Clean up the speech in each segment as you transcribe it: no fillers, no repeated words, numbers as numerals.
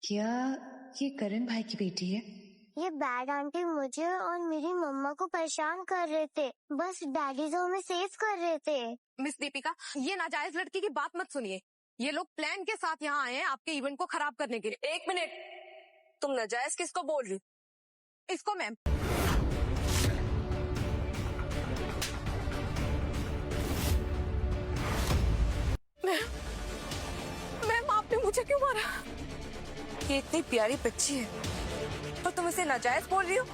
क्या ये करण भाई की बेटी है? ये बैड आंटी मुझे और मेरी मम्मा को परेशान कर रहे थे। बस डैडी तो हमें सेव कर रहे थे। मिस दीपिका, ये नाजायज लड़की की बात मत सुनिए। ये लोग प्लान के साथ यहाँ आए हैं आपके इवेंट को खराब करने के लिए। एक मिनट, तुम नाजायज किसको बोल रही? इसको मैम। मैम आपने मुझे क्यों मारा? ये इतनी प्यारी बच्ची है और तुम इसे नाजायज बोल रही हो?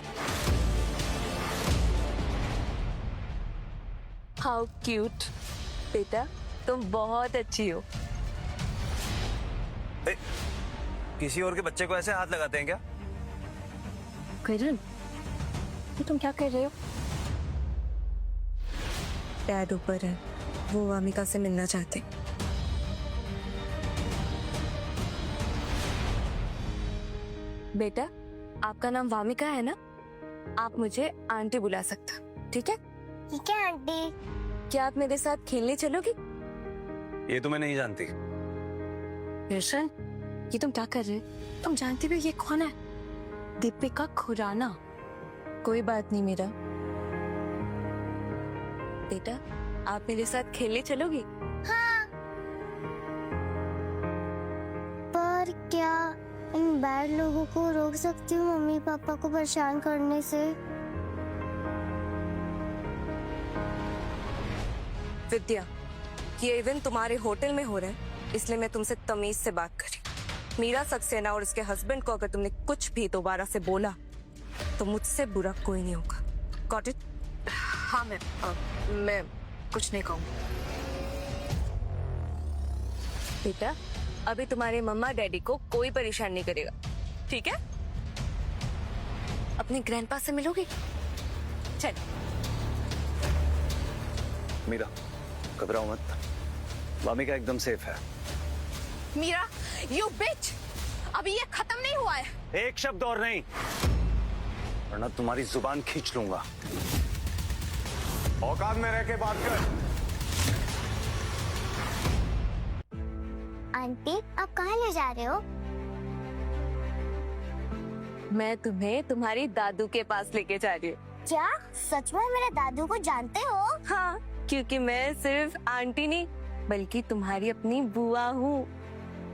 हाउ क्यूट बेटा, तुम बहुत अच्छी हो। किसी और के बच्चे को ऐसे हाथ लगाते हैं क्या? करण, ये तुम क्या कर रहे हो? डैड ऊपर है, वो वामिका से मिलना चाहते। बेटा, आपका नाम वामिका है ना? आप मुझे आंटी बुला सकते, ठीक है? ठीक है आंटी। क्या आप मेरे साथ खेलने चलोगी? ये तुम्हें नहीं जानती। रोशन, ये तुम क्या कर रहे हो? तुम जानती हो ये कौन है? दीपिका खुराना। कोई बात नहीं मेरा बेटा, आप मेरे साथ खेलने चलोगी? हाँ। पर क्या इन बैड लोगों को रोक सकती हूँ मम्मी पापा को परेशान करने से? विद्या, ये इवेंट तुम्हारे होटल में हो रहा है, इसलिए मैं तुमसे तमीज से बात कर रही हूँ। मीरा सक्सेना और उसके हस्बैंड को अगर तुमने कुछ भी दोबारा से बोला तो मुझसे बुरा कोई नहीं होगा। Got it? हाँ मैम, मैं कुछ नहीं कहूँगी। बेटा, अभी तुम्हारे मम्मा डैडी को कोई परेशान नहीं करेगा, ठीक है? अपने ग्रैंडपा से मिलोगी? चल। मीरा, घबराओ मत, वामिका एकदम सेफ है। Meera, you bitch! अभी ये खत्म नहीं हुआ है। एक शब्द और नहीं, वरना तुम्हारी जुबान खींच लूंगा। औकात में रह के बात कर। आंटी, आप कहाँ ले जा रहे हो? मैं तुम्हें तुम्हारी दादू के पास लेके जा रही हूँ। क्या सच में मेरे दादू को जानते हो? हाँ, क्योंकि मैं सिर्फ आंटी नहीं बल्कि तुम्हारी अपनी बुआ हूँ।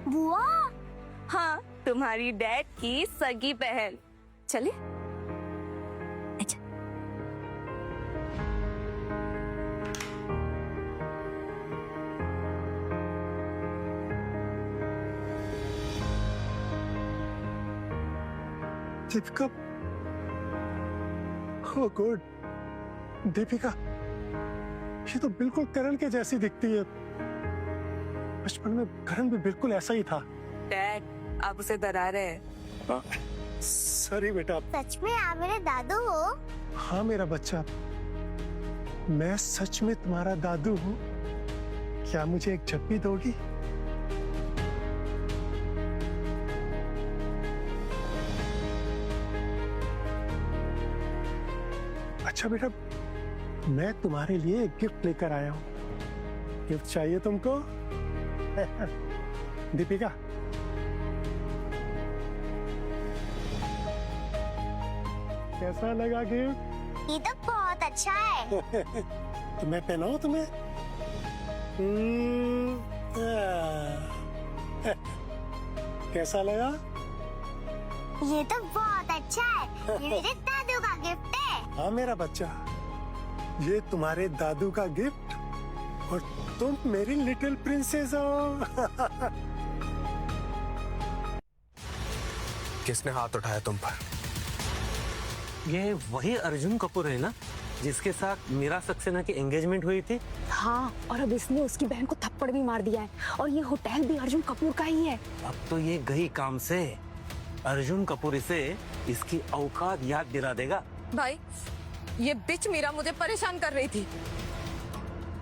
बुआ? हाँ, तुम्हारी डैड की सगी बहन। चलिए। अच्छा। दीपिका, ओह गॉड, दीपिका, ये तो बिल्कुल करण के जैसी दिखती है। बचपन में करण भी बिल्कुल ऐसा ही था। डैड, आप उसे डरा रहे हैं। सॉरी बेटा। सच में आप मेरे दादू हो? हाँ मेरा बच्चा, मैं सच में तुम्हारा दादू हूँ। क्या मुझे एक झप्पी दोगी? अच्छा बेटा, मैं तुम्हारे लिए एक गिफ्ट लेकर आया हूँ। गिफ्ट चाहिए तुमको? दीपिका, कैसा लगा गिफ्ट? ये तो बहुत अच्छा है। तो मैं पहनाऊं तुम्हें? कैसा लगा? ये तो बहुत अच्छा है। ये मेरे दादू का गिफ्ट है। हाँ मेरा बच्चा, ये तुम्हारे दादू का गिफ्ट और तुम मेरी लिटिल प्रिंसेस हो। किसने हाथ उठाया तुम पर? ये वही अर्जुन कपूर है ना जिसके साथ मीरा सक्सेना की एंगेजमेंट हुई थी? हाँ, और अब इसने उसकी बहन को थप्पड़ भी मार दिया है और ये होटल भी अर्जुन कपूर का ही है। अब तो ये गई काम से। अर्जुन कपूर इसे इसकी औकात याद दिला देगा। भाई, ये बिच मीरा मुझे परेशान कर रही थी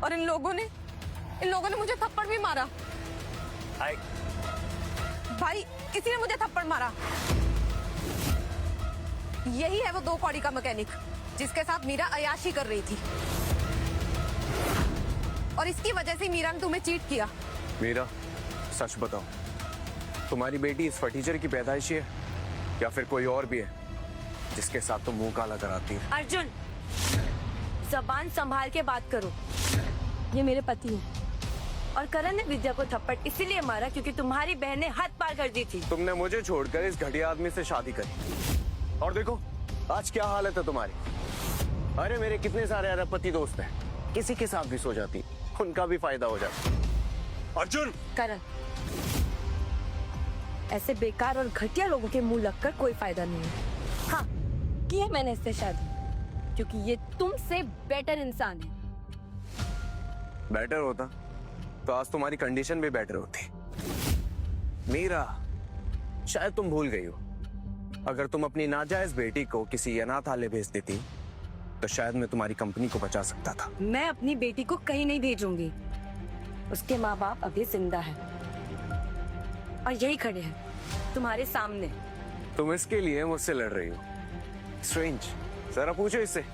और इन लोगों ने मुझे थप्पड़ भी मारा। भाई, किसी ने मुझे थप्पड़ मारा। यही है वो दो कौड़ी का मैकेनिक जिसके साथ मीरा अयाशी कर रही थी और इसकी वजह से मीरा ने तुम्हें चीट किया। मीरा, सच बताओ, तुम्हारी बेटी इस फटीचर की पैदाइशी है या फिर कोई और भी है जिसके साथ तुम मुंह काला कराती है? अर्जुन, जबान संभाल के बात करो। ये मेरे पति हैं और करण ने विद्या को थप्पड़ इसीलिए मारा क्योंकि तुम्हारी बहन ने हद पार कर दी थी। तुमने मुझे छोड़कर इस घटिया आदमी से शादी करी और देखो आज क्या हालत है तुम्हारी। अरे मेरे कितने सारे अरबपति दोस्त हैं, किसी के साथ भी सो जाती, उनका भी फायदा हो जाता। अर्जुन! करण, ऐसे बेकार और घटिया लोगों के मुंह लगकर कोई फायदा नहीं है। हाँ, की है मैंने इससे शादी क्योंकि ये तुमसे बेटर इंसान है। बेटर होता तो आज तुम्हारी कंडीशन भी बेटर होती। मीरा, शायद तुम भूल गई हो, अगर तुम अपनी नाजायज बेटी को किसी अनाथालय भेज देती तो शायद मैं तुम्हारी कंपनी को बचा सकता था। मैं अपनी बेटी को कहीं नहीं भेजूंगी। उसके माँ बाप अभी जिंदा हैं और यही खड़े हैं तुम्हारे सामने। तुम इसके लिए मुझसे लड़ रही हो? स्ट्रेंज। जरा पूछो इससे,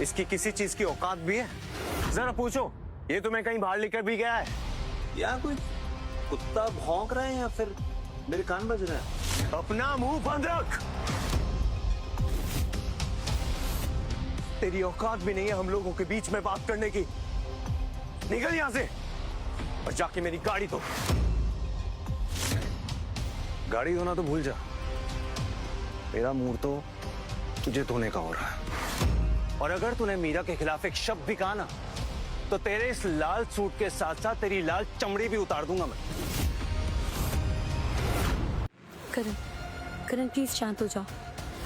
इसकी किसी चीज की औकात भी है? जरा पूछो, ये तुम्हें कहीं बाहर लेकर भी गया है? या कोई कुत्ता भौंक रहे हैं या फिर मेरे कान बज रहे हैं? अपना मुंह बंद रख। तेरी औकात भी नहीं है हम लोगों के बीच में बात करने की। निकल यहां से और जाके मेरी गाड़ी धो। गाड़ी धोना तो भूल जा, मेरा मूड तो तुझे धोने का हो रहा है। और अगर तूने मीरा के खिलाफ एक शब्द भी कहा ना तो तेरे इस लाल सूट के साथ साथ तेरी लाल चमड़ी भी उतार दूंगा मैं। करण प्लीज शांत हो जाओ।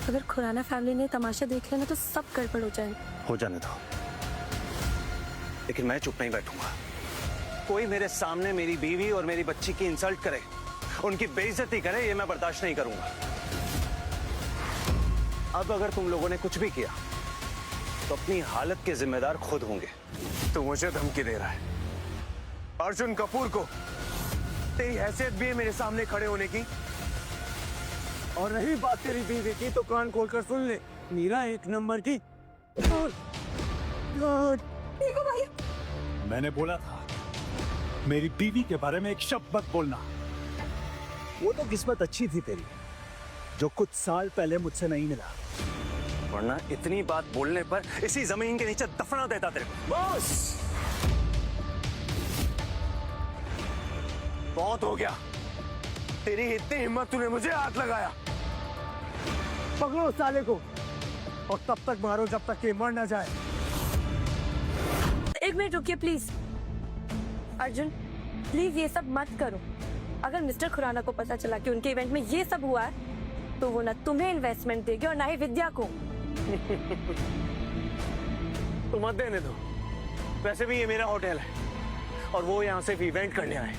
अगर खुराना फैमिली ने तमाशा देख लिया ना तो सब गड़बड़ हो जाए। हो जाने दो, लेकिन मैं चुप नहीं बैठूंगा। कोई मेरे सामने मेरी बीवी और मेरी बच्ची की इंसल्ट करे, उनकी बेइज्जती करे, ये मैं बर्दाश्त नहीं करूंगा। अब अगर तुम लोगों ने कुछ भी किया तो अपनी हालत के जिम्मेदार खुद होंगे। तू मुझे धमकी दे रहा है अर्जुन कपूर को? तेरी हैसियत भी है मेरे सामने खड़े होने की? और रही बात तेरी बीवी की तो कान खोलकर सुन ले, मीरा एक नंबर की। मैंने बोला था मेरी बीवी के बारे में एक शब्द मत बोलना। वो तो किस्मत अच्छी थी तेरी जो कुछ साल पहले मुझसे नहीं मिला, वरना इतनी बात बोलने पर इसी जमीन के नीचे दफना देता तेरे को। बस बहुत हो गया, तेरी इतनी हिम्मत, तूने मुझे हाथ लगाया। पकड़ो साले को और तब तक मारो जब तक ये मर ना जाए। एक मिनट रुकिए प्लीज। अर्जुन प्लीज ये सब मत करो। अगर मिस्टर खुराना को पता चला कि उनके इवेंट में ये सब हुआ है तो वो ना तुम्हें इन्वेस्टमेंट देगी और ना ही विद्या को। तो मत देने दो, वैसे भी ये मेरा होटल है और वो यहाँ सिर्फ इवेंट करने आए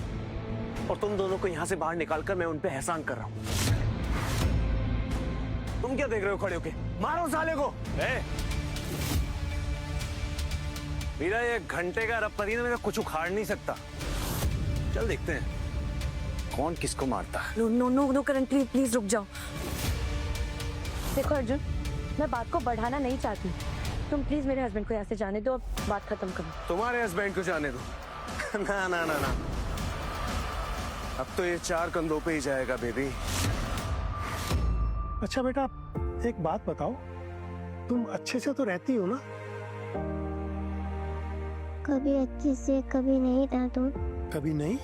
और तुम दोनों को यहाँ से बाहर निकालकर मैं उन पे एहसान कर रहा हूँ। तुम क्या देख रहे हो खड़े होके? मारो साले को। मेरा ये घंटे का अरबपति मेरा कुछ उखाड़ नहीं सकता। चल देखते हैं कौन किसको मारता है। No no no no Karan please please रुक जाओ। देखो अर्जुन, मैं बात को बढ़ाना नहीं चाहती, तुम प्लीज मेरे हस्बैंड को यहाँ से जाने दो और बात खत्म करो। तुम्हारे हस्बैंड को जाने दो? ना ना ना ना, अब तो ये 4 कंधों पे ही जाएगा बेबी। अच्छा बेटा एक बात बताओ, तुम अच्छे से तो रहती हो ना? कभी अच्छे से कभी नहीं दादू। कभी नहीं?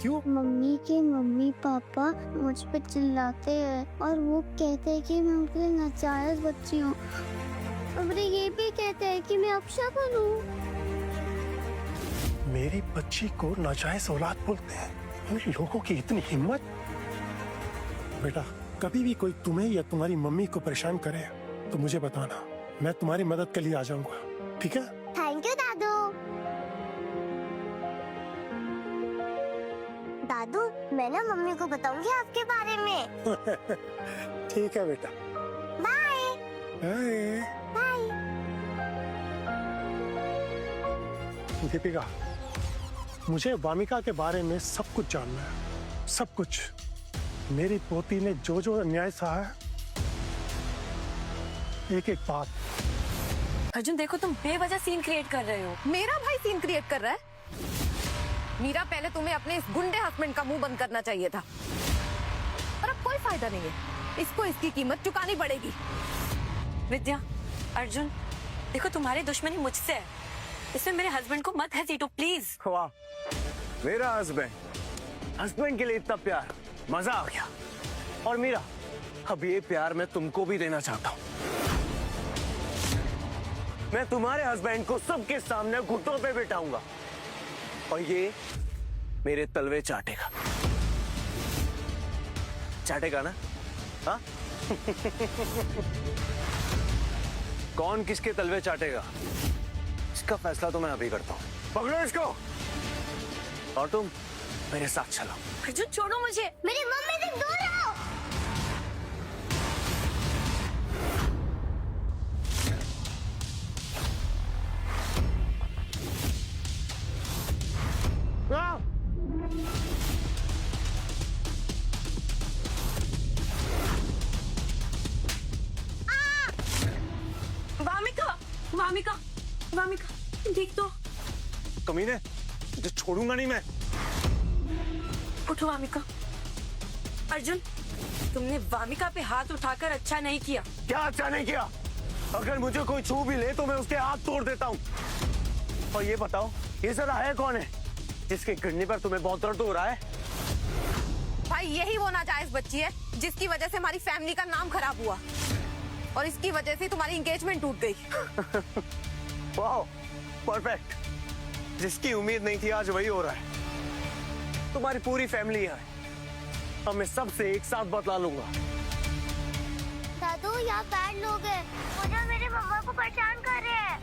क्यों? मम्मी के मम्मी पापा मुझ पे चिल्लाते हैं और वो कहते हैं कि मैं उनके नाजायज बच्ची हूँ और ये भी कहते हैं कि मैं अपशगुन हूँ। मेरी बच्ची को नाजायज औलाद बोलते हैं? इन लोगों की इतनी हिम्मत। बेटा कभी भी कोई तुम्हें या तुम्हारी मम्मी को परेशान करे तो मुझे बताना, मैं तुम्हारी मदद के लिए आ जाऊंगा, ठीक है? थैंक यू दादू। दादू मैं ना मम्मी को बताऊंगी आपके बारे में। ठीक है बेटा। Bye bye. बाय। दीपिका, मुझे वामिका के बारे में सब कुछ जानना है, सब कुछ। मेरी पोती ने जो जो अन्याय सहा है, एक एक बात। अर्जुन देखो, तुम बेवजह सीन क्रिएट कर रहे हो। मेरा भाई सीन क्रिएट कर रहा है? मीरा, पहले तुम्हें अपने इस गुंडे हस्बैंड का मुंह बंद करना चाहिए था। फायदा नहीं है, इसको इसकी कीमत चुकानी पड़ेगी। विद्या, अर्जुन, देखो तुम्हारी दुश्मनी मुझसे है, इसमें मेरे हस्बैंड को मत हेसिटो प्लीज। वाह, मेरा हस्बैंड के लिए इतना प्यार, मजा आ गया। और मीरा, अब ये प्यार मैं तुमको भी देना चाहता हूँ। मैं तुम्हारे हस्बैंड को सबके सामने घुटनों पे बिठाऊंगा और ये मेरे तलवे चाटेगा। चाटेगा ना? हाँ? कौन किसके तलवे चाटेगा, इसका फैसला तो मैं अभी करता हूँ। पकड़ो इसको और तुम मेरे साथ चलो। अर्जुन छोड़ो मुझे। मेरी मम्मी से दूर रहो। वामिका, वामिका, वामिका, देख तो। कमीने, तुझे छोड़ूंगा नहीं मैं। उठो वामिका। अर्जुन, तुमने वामिका पे हाथ उठाकर अच्छा नहीं किया। क्या अच्छा नहीं किया? अगर मुझे कोई छू भी ले तो मैं उसके हाथ तोड़ देता हूँ। और ये बताओ, ये जरा है कौन है जिसके गिरने पर तुम्हें बहुत दर्द हो रहा है? भाई यही वो नाजायज बच्ची है जिसकी वजह से हमारी फैमिली का नाम खराब हुआ और इसकी वजह से तुम्हारी एंगेजमेंट टूट गई। वाह, परफेक्ट। जिसकी उम्मीद नहीं थी आज वही हो रहा है। तुम्हारी पूरी फैमिली है, अब मैं सबसे एक साथ बतला लूंगा। दादू, यहाँ बैड लोग हैं, मुझे मेरे मम्मा को परेशान कर रहे हैं।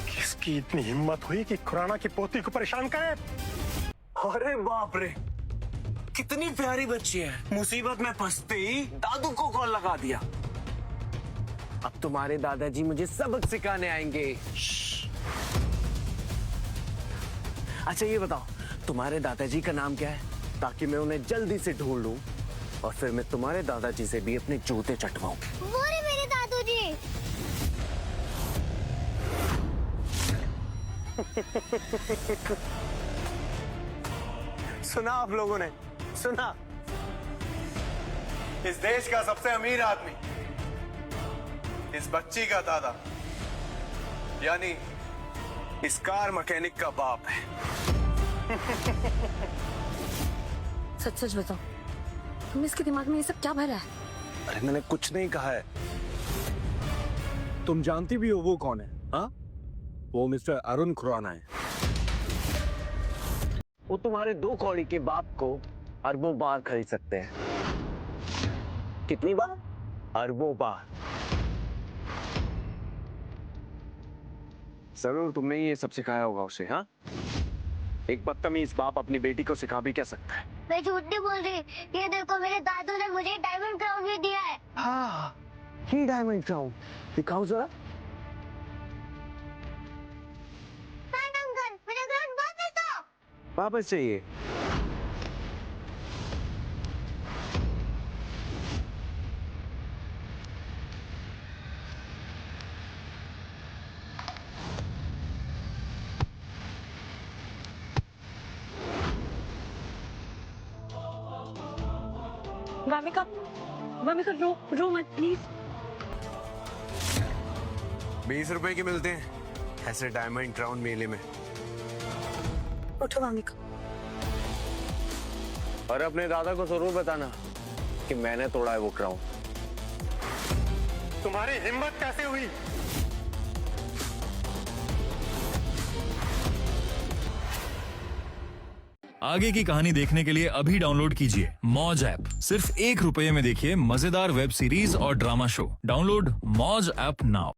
किसकी इतनी हिम्मत हुई कि खुराना की पोती को परेशान करे? अरे बाप रे, कितनी प्यारी बच्ची है। मुसीबत में फंसते ही दादू को कॉल लगा दिया। अब तुम्हारे दादाजी मुझे सबक सिखाने आएंगे। अच्छा ये बताओ, तुम्हारे दादाजी का नाम क्या है, ताकि मैं उन्हें जल्दी से ढूंढ लूं और फिर मैं तुम्हारे दादाजी से भी अपने जूते चटवाऊं। वो रे मेरे दादूजी। सुना आप लोगों ने? सुना? इस देश का सबसे अमीर आदमी इस बच्ची का दादा यानी इस कार मैकेनिक का बाप है। सच सच बताओ, तुम इसके दिमाग में ये सब क्या भरा है? अरे मैंने कुछ नहीं कहा है। तुम जानती भी हो वो कौन है? हाँ, वो मिस्टर अरुण खुराना है। वो तुम्हारे 2 कौड़ी के बाप को अरबों बार खरीद सकते हैं। कितनी बार? अरबों बार। जरूर तुमने ये सब सिखाया होगा उसे। हाँ, एक बदतमीज बाप अपनी बेटी को सिखा भी क्या सकता है? मैं झूठ नहीं बोल रही, ये देखो मेरे दादू ने मुझे डायमंड क्राउन भी दिया है। हाँ, ये डायमंड क्राउन दिखाओ जरा। अंकल, मेरा क्राउन वापस दो। वापस चाहिए? वामिका, वामिका रो मत प्लीज। 20 रुपए के मिलते हैं ऐसे डायमंड क्राउन मेले में। उठो वामिका। और अपने दादा को जरूर बताना कि मैंने तोड़ा है वो क्राउन। तुम्हारी हिम्मत कैसे हुई? आगे की कहानी देखने के लिए अभी डाउनलोड कीजिए मौज ऐप। सिर्फ ₹1 में देखिए मजेदार वेब सीरीज और ड्रामा शो। डाउनलोड मौज ऐप नाउ।